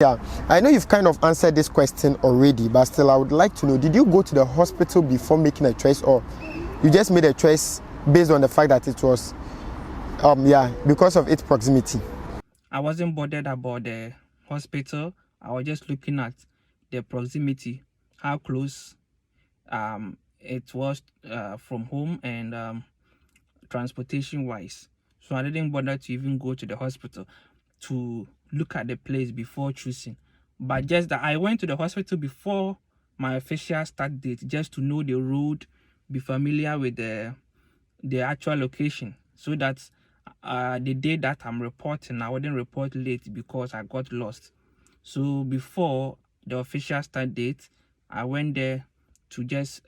Yeah, I know you've kind of answered this question already, but still I would like to know, did you go to the hospital before making a choice, or you just made a choice based on the fact that it was because of its proximity? I wasn't bothered about the hospital. I was just looking at the proximity, how close it was from home and transportation wise. So I didn't bother to even go to the hospital to look at the place before choosing. But just that I went to the hospital before my official start date, just to know the road, be familiar with the actual location, so that the day that I'm reporting, I wouldn't report late because I got lost. So before the official start date, I went there to just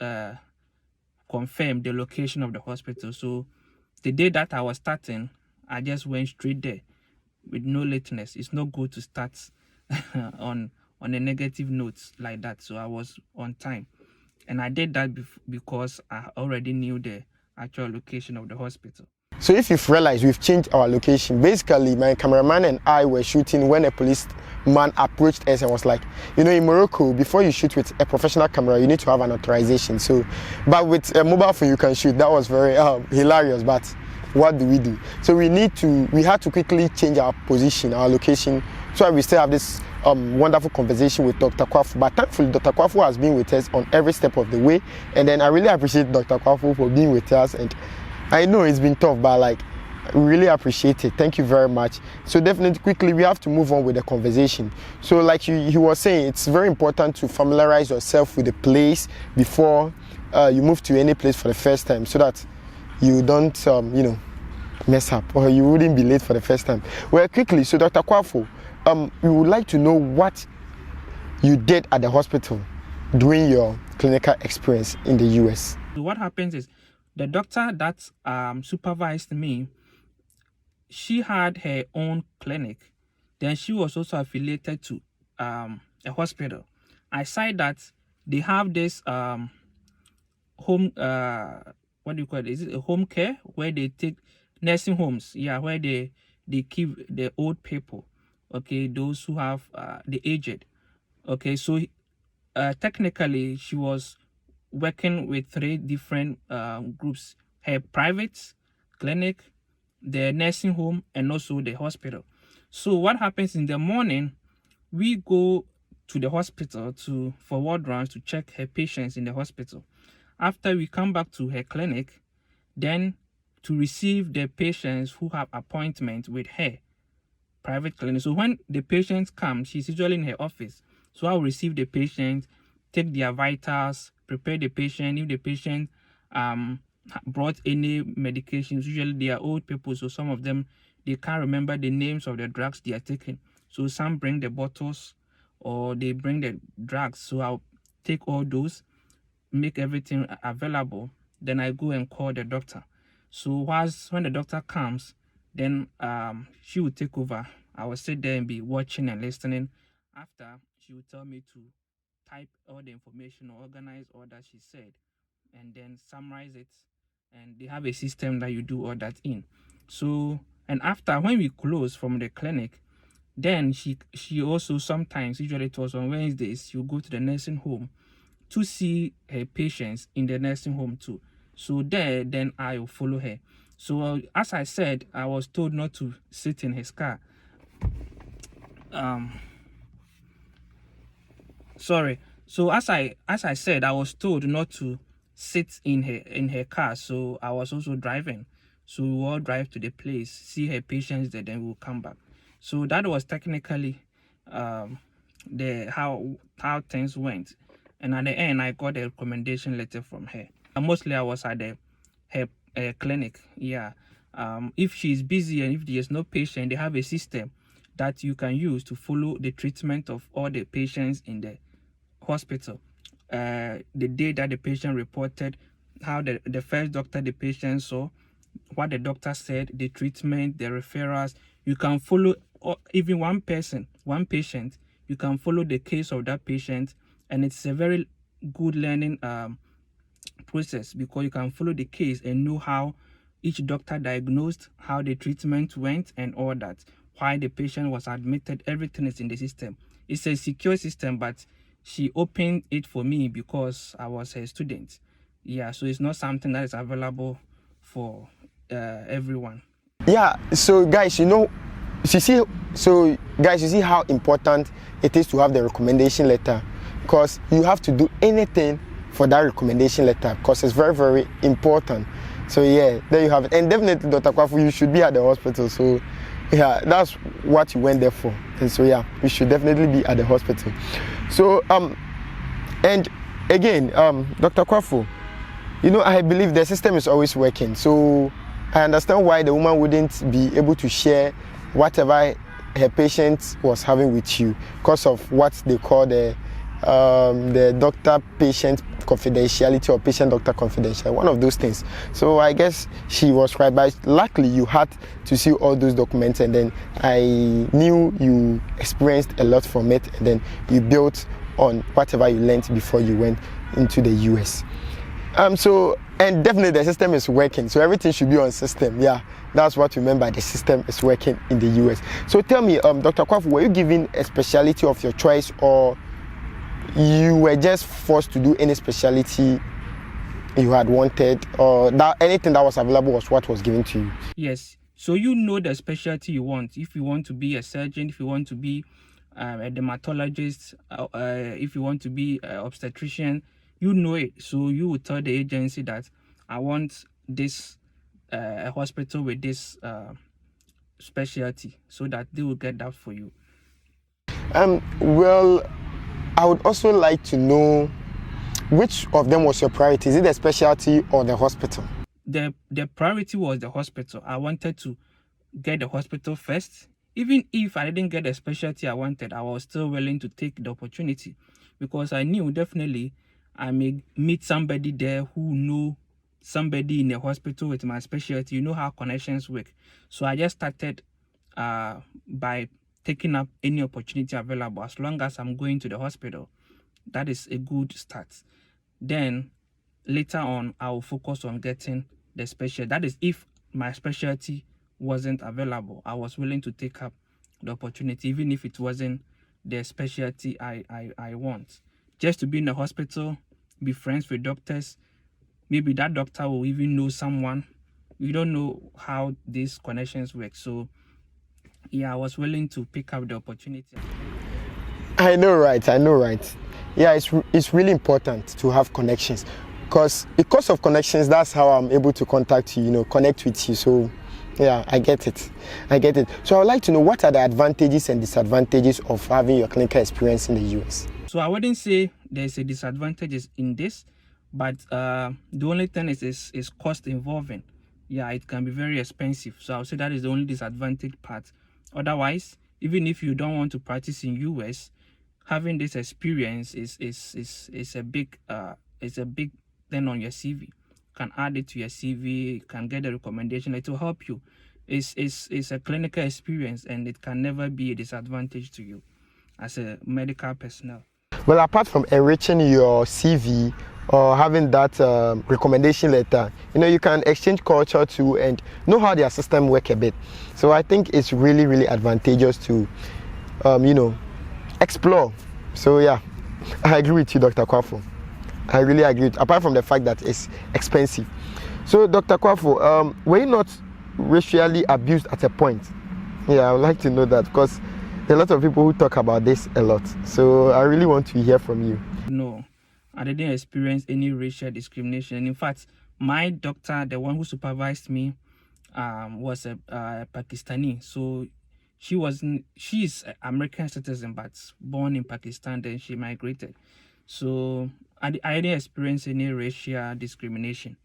confirm the location of the hospital. So the day that I was starting, I just went straight there with no lateness. It's not good to start on a negative note like that. So I was on time, and I did that because I already knew the actual location of the hospital. So if you've realized, we've changed our location. Basically, my cameraman and I were shooting when a policeman approached us and was like, you know, in Morocco, before you shoot with a professional camera, you need to have an authorization. So, but with a mobile phone, you can shoot. That was very hilarious. But what do? So we had to quickly change our position, our location, so we still have this wonderful conversation with Dr. Kwafo. But thankfully, Dr. Kwafo has been with us on every step of the way. And then I really appreciate Dr. Kwafo for being with us. And I know it's been tough, but I really appreciate it. Thank you very much. So definitely, quickly, we have to move on with the conversation. So like you were saying, it's very important to familiarize yourself with the place before you move to any place for the first time, so that you don't, mess up, or you wouldn't be late for the first time. Well, quickly, so Dr. Kwafo, we would like to know what you did at the hospital during your clinical experience in the US. So what happens is, the doctor that supervised me, she had her own clinic. Then she was also affiliated to a hospital. Aside that, they have this home, what do you call it? Is it a home care where they take nursing homes? Yeah, where they keep the old people. Okay, those who have the aged. Okay, so technically she was working with 3 different groups: her private clinic, the nursing home, and also the hospital. So what happens in the morning, we go to the hospital for ward rounds to check her patients in the hospital. After we come back to her clinic, then to receive the patients who have appointment with her private clinic. So when the patient comes, she's usually in her office. So I'll receive the patient, take their vitals, prepare the patient. If the patient brought any medications, usually they are old people, so some of them, they can't remember the names of the drugs they are taking. So some bring the bottles or they bring the drugs. So I'll take all those, make everything available. Then I go and call the doctor. So when the doctor comes, then she will take over. I will sit there and be watching and listening. After, she will tell me to type all the information or organize all that she said, and then summarize it. And they have a system that you do all that in. So, and after, when we close from the clinic, then she also sometimes, usually it was on Wednesdays, she'll go to the nursing home to see her patients in the nursing home too. So then I will follow her. So as I said, I was told not to sit in his car. Sorry. So as I said, I was told not to sit in her car. So I was also driving. So we all drive to the place, see her patients there, then we'll come back. So that was technically how things went. And at the end, I got a recommendation letter from her. And mostly I was at her clinic. Yeah. If she's busy and if there's no patient, they have a system that you can use to follow the treatment of all the patients in the hospital. The day that the patient reported, how the first doctor the patient saw, what the doctor said, the treatment, the referrals. You can follow even one patient, you can follow the case of that patient, and it's a very good learning process, because you can follow the case and know how each doctor diagnosed, how the treatment went, and all that, why the patient was admitted. Everything is in the system. it's a secure system, but she opened it for me because I was a student. Yeah, so it's not something that is available for everyone. Yeah, so guys, you see how important it is to have the recommendation letter, because you have to do anything for that recommendation letter because it's very, very important. So yeah, there you have it. And definitely, Dr. Kwafo, you should be at the hospital. So yeah, that's what you went there for. And so yeah, you should definitely be at the hospital. So and again, Dr. Kwafo, I believe the system is always working. So I understand why the woman wouldn't be able to share whatever her patient was having with you because of what they call the doctor-patient confidentiality or patient-doctor confidentiality, one of those things. So I guess she was right, but luckily you had to see all those documents, and then I knew you experienced a lot from it, and then you built on whatever you learned before you went into the US. And definitely the system is working, so everything should be on system. Yeah, that's what you meant by the system is working in the US. So tell me, Dr. Kwafo, were you given a specialty of your choice, or you were just forced to do any specialty you had wanted, or that anything that was available was what was given to you? Yes, so the specialty you want. If you want to be a surgeon, if you want to be a dermatologist, if you want to be an obstetrician, it. So you will tell the agency that I want this hospital with this specialty, so that they will get that for you. Well, I would also like to know which of them was your priority. Is it the specialty or the hospital? The priority was the hospital. I wanted to get the hospital first. Even if I didn't get the specialty I wanted, I was still willing to take the opportunity, because I knew definitely I may meet somebody there who know somebody in the hospital with my specialty. You know how connections work. So I just started by taking up any opportunity available. As long as I'm going to the hospital, that is a good start. Then later on, I will focus on getting the special. That is, if my specialty wasn't available, I was willing to take up the opportunity, even if it wasn't the specialty I want. Just to be in the hospital, be friends with doctors. Maybe that doctor will even know someone. We don't know how these connections work. So yeah, I was willing to pick up the opportunity. I know, right? Yeah, it's really important to have connections, because of connections, that's how I'm able to contact you, connect with you. So yeah, I get it. So I would like to know, what are the advantages and disadvantages of having your clinical experience in the US? So I wouldn't say there's a disadvantages in this, but the only thing is cost involving. Yeah, it can be very expensive. So I would say that is the only disadvantage part. Otherwise, even if you don't want to practice in US, having this experience is a big thing on your CV. You can add it to your CV. You can get a recommendation. It will help you. It's a clinical experience, and it can never be a disadvantage to you as a medical personnel. Well, apart from enriching your CV or having that recommendation letter, you can exchange culture too and know how their system work a bit. So I think it's really, really advantageous to, explore. So yeah, I agree with you, Dr. Kwafo. I really agree with, apart from the fact that it's expensive. So Dr. Kwafo, were you not racially abused at a point? Yeah, I would like to know that, because there are a lot of people who talk about this a lot. So I really want to hear from you. No, I didn't experience any racial discrimination. And in fact, my doctor, the one who supervised me, was a Pakistani. So she's an American citizen, but born in Pakistan, then she migrated. So I didn't experience any racial discrimination.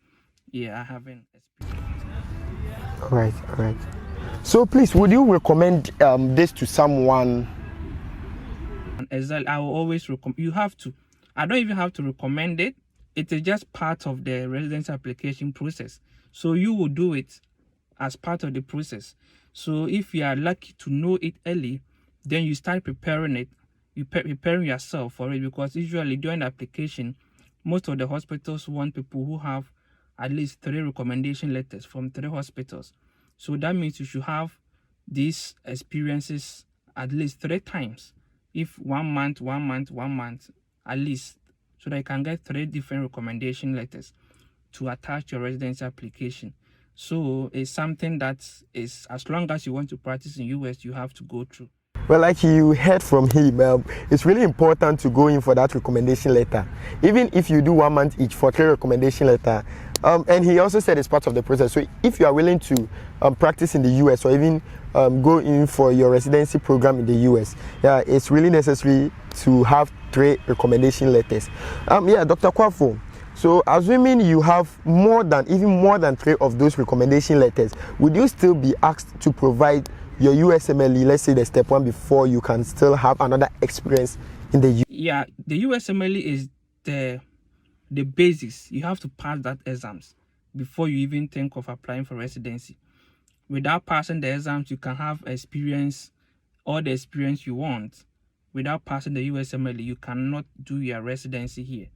Yeah, I haven't experienced. All right. So please, would you recommend this to someone? Exactly, I will always recommend. You have to. I don't even have to recommend it. It is just part of the residence application process. So you will do it as part of the process. So if you are lucky to know it early, then you start preparing it. You preparing yourself for it, because usually during the application, most of the hospitals want people who have at least 3 recommendation letters from 3 hospitals. So that means you should have these experiences at least 3 times. if 1 month, 1 month, at least, so that you can get 3 different recommendation letters to attach your residency application. So it's something that is, as long as you want to practice in US, you have to go through. Well, like you heard from him, it's really important to go in for that recommendation letter. Even if you do 1 month each for 3 recommendation letter, and he also said it's part of the process. So if you are willing to practice in the US or even go in for your residency program in the US, yeah, it's really necessary to have 3 recommendation letters. Yeah, Dr. Kwafo. So assuming you have even more than 3 of those recommendation letters, would you still be asked to provide your USMLE, let's say the step 1, before you can still have another experience in the Yeah, the USMLE is the basis. You have to pass that exams before you even think of applying for residency. Without passing the exams, you can have experience, all the experience you want. Without passing the USMLE, you cannot do your residency here.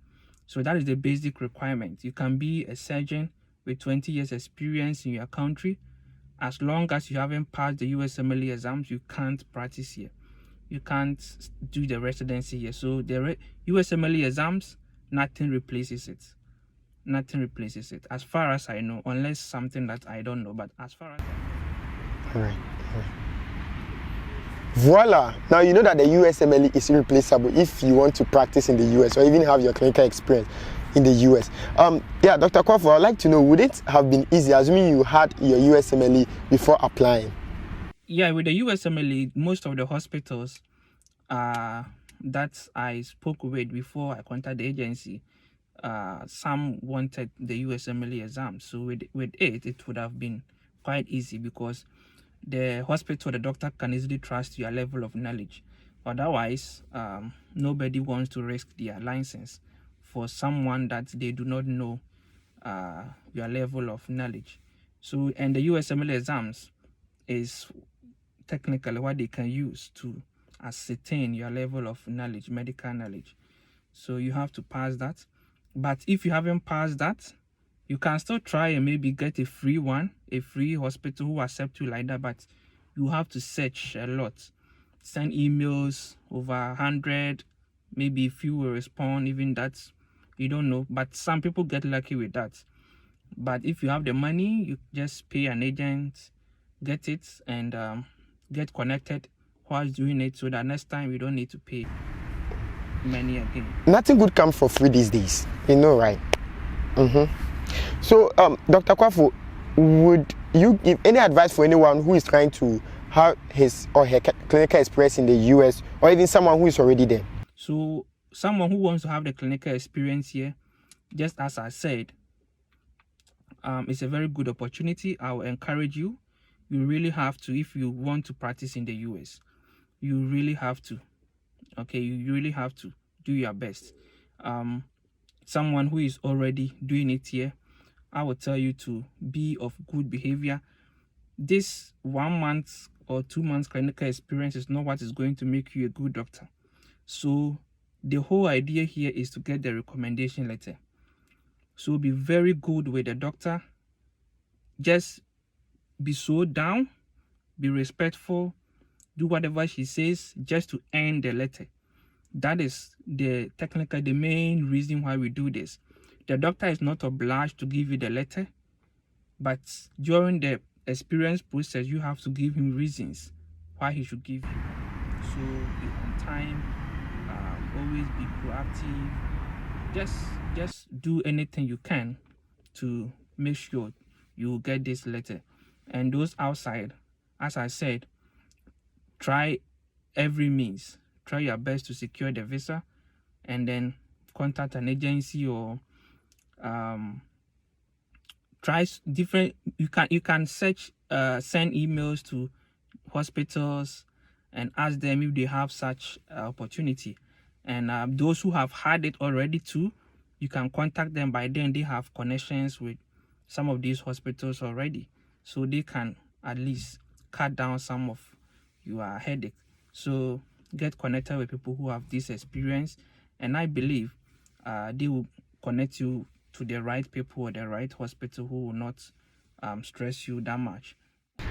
So that is the basic requirement. You can be a surgeon with 20 years experience in your country. As long as you haven't passed the USMLE exams, you can't practice here. You can't do the residency here. So the USMLE exams, nothing replaces it. Nothing replaces it, as far as I know, unless something that I don't know. But as far as I know. All right. Voila! Now you know that the USMLE is irreplaceable if you want to practice in the US or even have your clinical experience in the US. Yeah, Dr. Kwafo, I'd like to know, would it have been easy, assuming you had your USMLE before applying? Yeah, with the USMLE, most of the hospitals that I spoke with before I contacted the agency, some wanted the USMLE exam. So with it would have been quite easy, because the hospital, the doctor can easily trust your level of knowledge. Otherwise, nobody wants to risk their license for someone that they do not know your level of knowledge. So, and the USMLE exams is technically what they can use to ascertain your level of knowledge, medical knowledge. So you have to pass that. But if you haven't passed that, you can still try and maybe get a free one, a free hospital who accept you like that. But you have to search a lot, send emails, over 100, maybe a few will respond. Even that, you don't know. But some people get lucky with that. But if you have the money, you just pay an agent, get it, and get connected whilst doing it, so that next time you don't need to pay money again. Nothing good comes for free these days, you know, right? So, Dr. Kwafo, would you give any advice for anyone who is trying to have his or her clinical experience in the US, or even someone who is already there? So, someone who wants to have the clinical experience here, just as I said, it's a very good opportunity. I will encourage you. You really have to, if you want to practice in the US, you really have to. Okay, you really have to do your best. Someone who is already doing it here, I will tell you to be of good behavior. This 1 month or 2 months clinical experience is not what is going to make you a good doctor. So the whole idea here is to get the recommendation letter. So be very good with the doctor. Just be so down, be respectful, do whatever she says just to earn the letter. That is the main reason why we do this. The doctor is not obliged to give you the letter, but during the experience process, you have to give him reasons why he should give you. So be on time, always be proactive. Just do anything you can to make sure you get this letter. And those outside, as I said, try every means. Try your best to secure the visa, and then contact an agency, or try different. You can search, send emails to hospitals and ask them if they have such opportunity. And those who have had it already too, you can contact them. By then they have connections with some of these hospitals already, so they can at least cut down some of your headache. So get connected with people who have this experience, and I believe they will connect you to the right people or the right hospital who will not stress you that much.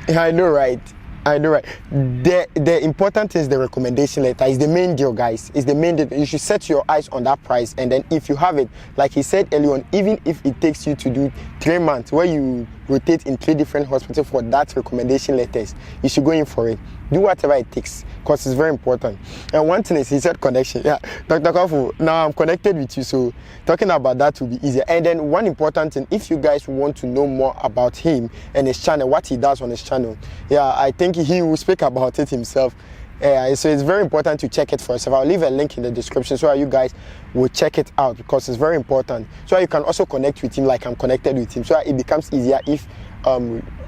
Yeah, I know, right? I know, right? The important is the recommendation letter. It's the main deal, guys. It's the main deal. You should set your eyes on that price, and then if you have it, like he said earlier on, even if it takes you to do 3 months where you rotate in 3 different hospitals for that recommendation letters, you should go in for it. Do whatever it takes, because it's very important. And one thing is, he said connection. Yeah, Dr. Kwafo, now I'm connected with you, so talking about that will be easier. And then one important thing, if you guys want to know more about him and his channel, what he does on his channel, yeah, I think he will speak about it himself. So it's very important to check it for yourself. I'll leave a link in the description so that you guys will check it out, because it's very important. So you can also connect with him like I'm connected with him, so that it becomes easier if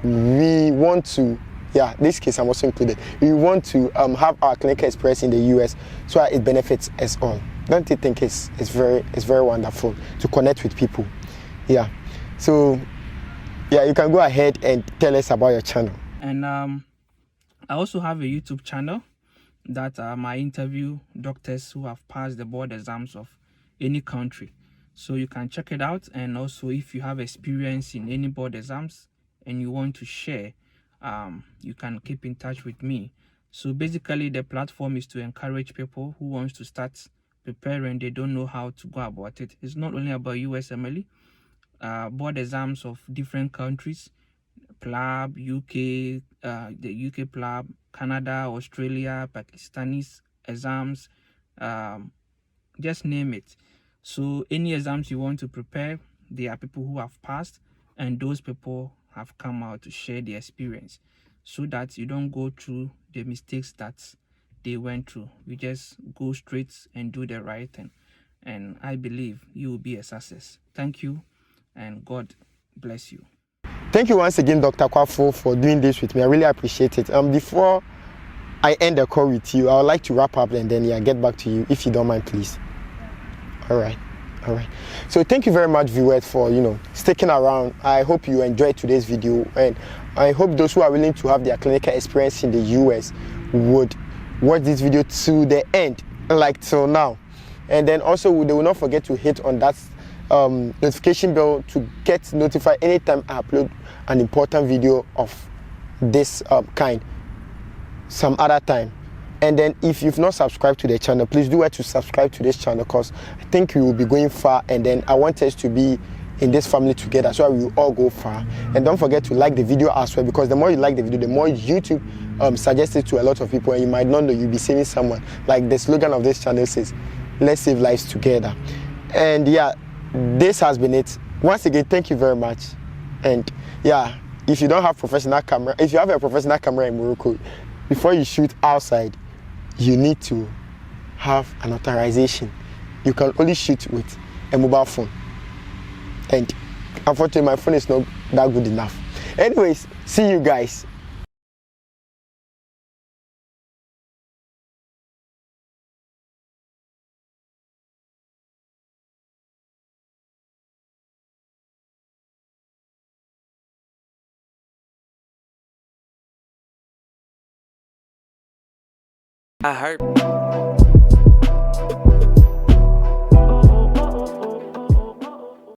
we want to, yeah, this case I'm also included, we want to have our clinical experience in the US, so that it benefits us all. Don't you think it's very wonderful to connect with people? Yeah. So yeah, you can go ahead and tell us about your channel. And I also have a YouTube channel that I interview doctors who have passed the board exams of any country. So you can check it out. And also, if you have experience in any board exams and you want to share, you can keep in touch with me. So basically, the platform is to encourage people who wants to start preparing. They don't know how to go about it. It's not only about USMLE, board exams of different countries, PLAB, UK, the UK PLAB, Canada, Australia, Pakistanis exams, just name it. So any exams you want to prepare, there are people who have passed, and those people have come out to share their experience, so that you don't go through the mistakes that they went through. You just go straight and do the right thing, and I believe you will be a success. Thank you, and God bless you. Thank you once again, Dr. Kwafo, for doing this with me. I really appreciate it. Before I end the call with you, I would like to wrap up and then get back to you, if you don't mind, please. All right. So thank you very much, viewers, for sticking around. I hope you enjoyed today's video, and I hope those who are willing to have their clinical experience in the US would watch this video to the end, like till now. And then also, they will not forget to hit on that notification bell to get notified anytime I upload an important video of this kind some other time. And then if you've not subscribed to the channel, please do it to subscribe to this channel, because I think we will be going far, and then I want us to be in this family together, so we will all go far. And don't forget to like the video as well, because the more you like the video, the more YouTube suggests it to a lot of people, and you might not know you'll be saving someone. Like the slogan of this channel says, let's save lives together. And yeah, this has been it. Once again, thank you very much. And yeah, if you don't have professional camera, if you have a professional camera in Morocco, before you shoot outside, you need to have an authorization. You can only shoot with a mobile phone, and unfortunately my phone is not that good enough. Anyways, see you guys. I heard.